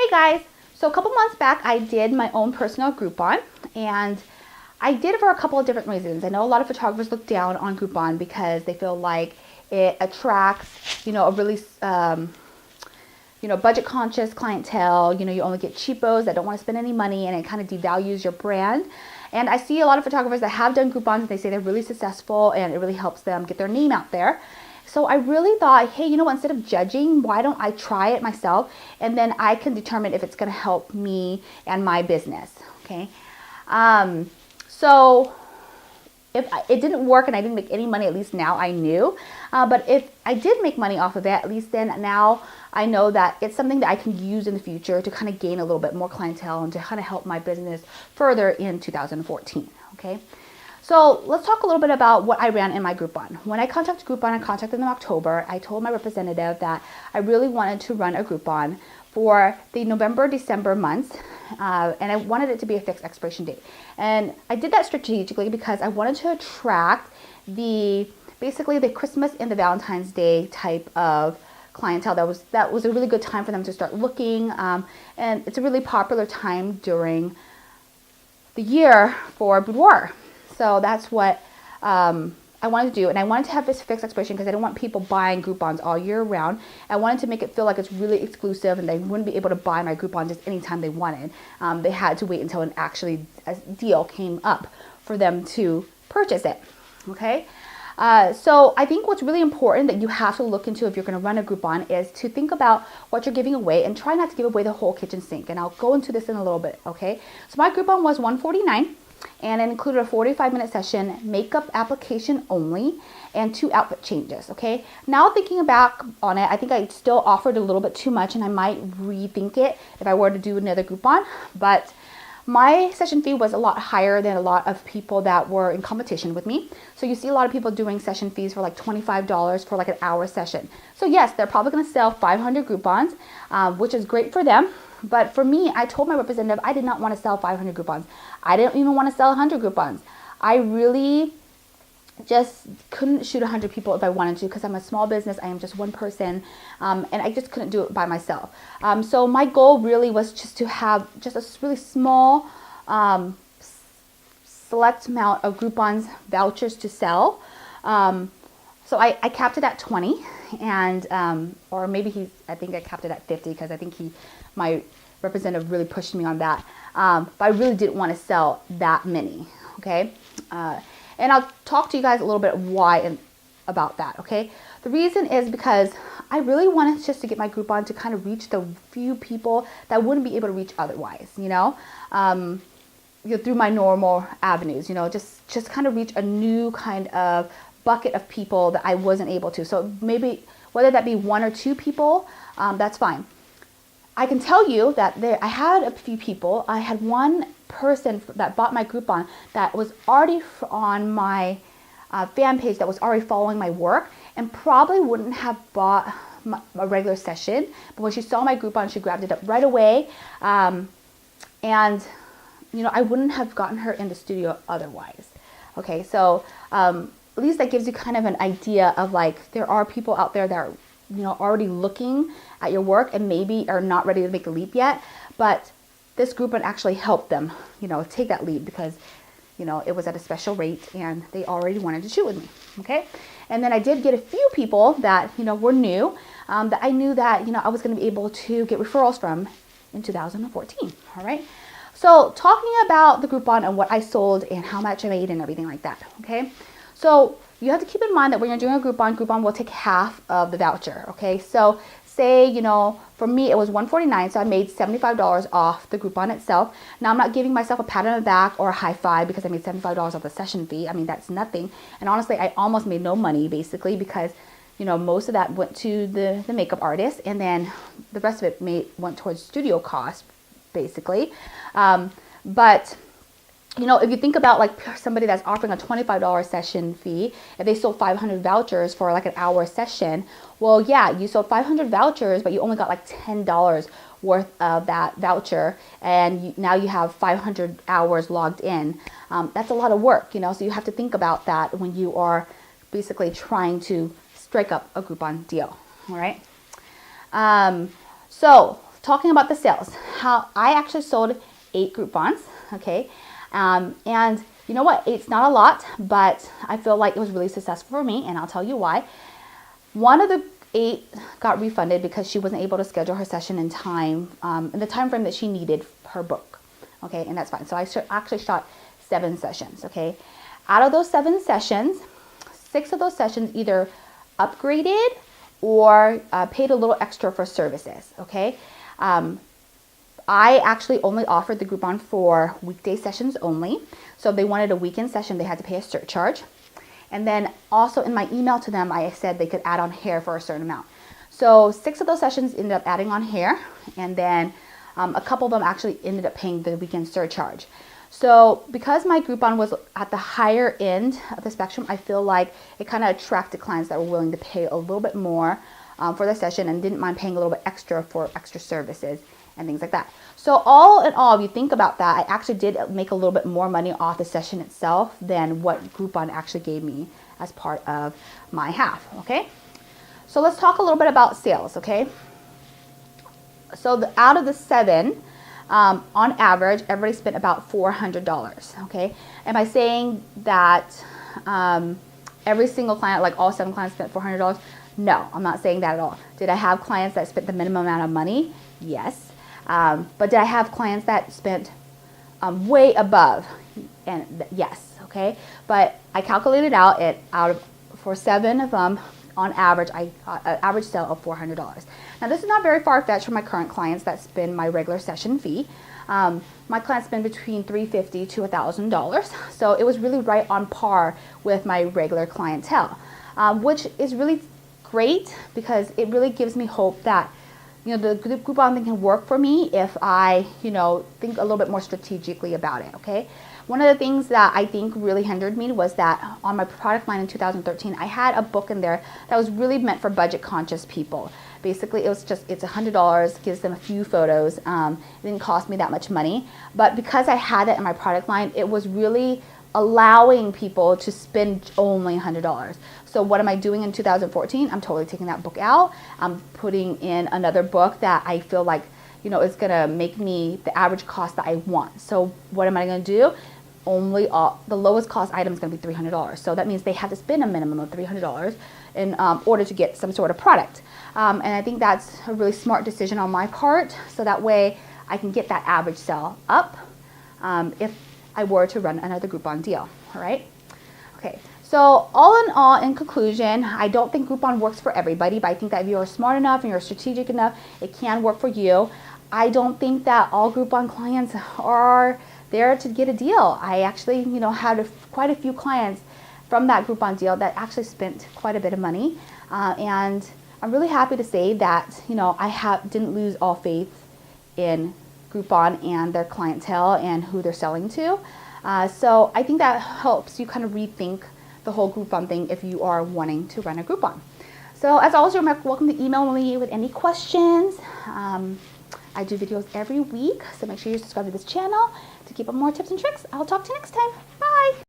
guys, so a couple months back I did my own personal Groupon, and I did it for a couple of different reasons. I know a lot of photographers look down on Groupon because they feel like it attracts, a really budget conscious clientele. You only get cheapos that don't want to spend any money, and it kind of devalues your brand. And I see a lot of photographers that have done Groupons, and they say they're really successful and it really helps them get their name out there. So I really thought, hey, instead of judging, why don't I try it myself, and then I can determine if it's going to help me and my business. Okay. So if it didn't work and I didn't make any money, at least now I knew. But if I did make money off of it, at least then now I know that it's something that I can use in the future to kind of gain a little bit more clientele and to kind of help my business further in 2014. Okay. So let's talk a little bit about what I ran in my Groupon. When I contacted Groupon, I contacted them in October. I told my representative that I really wanted to run a Groupon for the November, December months, and I wanted it to be a fixed expiration date. And I did that strategically because I wanted to attract basically the Christmas and the Valentine's Day type of clientele. That was a really good time for them to start looking, and it's a really popular time during the year for boudoir. So that's what I wanted to do, and I wanted to have this fixed expiration because I didn't want people buying Groupons all year round. I wanted to make it feel like it's really exclusive, and they wouldn't be able to buy my Groupon just anytime they wanted. They had to wait until a deal came up for them to purchase it. Okay. So I think what's really important that you have to look into if you're going to run a Groupon is to think about what you're giving away and try not to give away the whole kitchen sink. And I'll go into this in a little bit. Okay. So my Groupon was $149. And it included a 45-minute session, makeup application only, and 2 outfit changes, okay? Now thinking back on it, I think I still offered a little bit too much, and I might rethink it if I were to do another Groupon. But my session fee was a lot higher than a lot of people that were in competition with me. So you see a lot of people doing session fees for like $25 for like an hour session. So yes, they're probably going to sell 500 Groupons, which is great for them. But for me, I told my representative I did not want to sell 500 Groupons. I didn't even want to sell 100 Groupons. I really just couldn't shoot 100 people if I wanted to because I'm a small business. I am just one person, and I just couldn't do it by myself. So my goal really was just to have just a really small, select amount of Groupons vouchers to sell. So I capped it at 20, and or maybe I think I capped it at 50 because I think my representative really pushed me on that. But I really didn't want to sell that many. Okay. And I'll talk to you guys a little bit why about that, okay? The reason is because I really wanted just to get my Groupon to kind of reach the few people that wouldn't be able to reach otherwise, through my normal avenues, just kind of reach a new kind of bucket of people that I wasn't able to. So maybe whether that be 1 or 2 people, that's fine. I can tell you that I had a few people. I had one person that bought my Groupon that was already on my fan page that was already following my work and probably wouldn't have bought a regular session. But when she saw my Groupon, she grabbed it up right away. And, I wouldn't have gotten her in the studio otherwise. Okay, so at least that gives you kind of an idea of like there are people out there that are already looking at your work and maybe are not ready to make a leap yet, but this Groupon actually helped them, take that leap because, it was at a special rate and they already wanted to shoot with me, okay? And then I did get a few people that, were new, that I knew that, I was going to be able to get referrals from in 2014, all right? So talking about the Groupon and what I sold and how much I made and everything like that, okay? So you have to keep in mind that when you're doing a Groupon will take half of the voucher, okay? So say, for me it was $149, so I made $75 off the Groupon itself. Now I'm not giving myself a pat on the back or a high five because I made $75 off the session fee. I mean, that's nothing. And honestly, I almost made no money basically because, most of that went to the makeup artist, and then the rest of it went towards studio costs basically. But if you think about like somebody that's offering a $25 session fee, if they sold 500 vouchers for like an hour session, well, yeah, you sold 500 vouchers, but you only got like $10 worth of that voucher, and now you have 500 hours logged in. That's a lot of work, so you have to think about that when you are basically trying to strike up a Groupon deal, all right? So talking about the sales, how I actually sold 8 Groupons, okay? And you know what? It's not a lot, but I feel like it was really successful for me, and I'll tell you why. One of the 8 got refunded because she wasn't able to schedule her session in time, in the time frame that she needed her book, okay? And that's fine. So I actually shot 7 sessions, okay? Out of those 7 sessions, 6 of those sessions either upgraded or paid a little extra for services, okay? I actually only offered the Groupon for weekday sessions only. So if they wanted a weekend session, they had to pay a surcharge. And then also in my email to them, I said they could add on hair for a certain amount. So 6 of those sessions ended up adding on hair, and then a couple of them actually ended up paying the weekend surcharge. So because my Groupon was at the higher end of the spectrum, I feel like it kind of attracted clients that were willing to pay a little bit more for the session and didn't mind paying a little bit extra for extra services and things like that. So all in all, if you think about that, I actually did make a little bit more money off the session itself than what Groupon actually gave me as part of my half, okay? So let's talk a little bit about sales, okay? So out of the 7, on average, everybody spent about $400, okay? Am I saying that every single client, like all 7 clients spent $400? No, I'm not saying that at all. Did I have clients that spent the minimum amount of money? Yes. But did I have clients that spent way above? And yes, okay. But I calculated for 7 of them, on average, I got an average sale of $400. Now this is not very far-fetched from my current clients that spend my regular session fee. My clients spend between $350 to $1,000, so it was really right on par with my regular clientele, which is really great because it really gives me hope that the Groupon thing can work for me if I, think a little bit more strategically about it, okay? One of the things that I think really hindered me was that on my product line in 2013, I had a book in there that was really meant for budget conscious people. Basically, it's $100, gives them a few photos. It didn't cost me that much money. But because I had it in my product line, it was really allowing people to spend only $100. So what am I doing in 2014? I'm totally taking that book out. I'm putting in another book that I feel like, is going to make me the average cost that I want. So what am I going to do? The lowest cost item is going to be $300. So that means they have to spend a minimum of $300 in order to get some sort of product. And I think that's a really smart decision on my part. So that way I can get that average sale up if I were to run another Groupon deal. All right. Okay. So all in all, in conclusion, I don't think Groupon works for everybody, but I think that if you're smart enough and you're strategic enough, it can work for you. I don't think that all Groupon clients are there to get a deal. I actually, had quite a few clients from that Groupon deal that actually spent quite a bit of money. And I'm really happy to say that, I didn't lose all faith in Groupon and their clientele and who they're selling to. So I think that helps you kind of rethink the whole Groupon thing if you are wanting to run a Groupon. So as always, you're welcome to email me with any questions. I do videos every week, so make sure you subscribe to this channel to keep up more tips and tricks. I'll talk to you next time.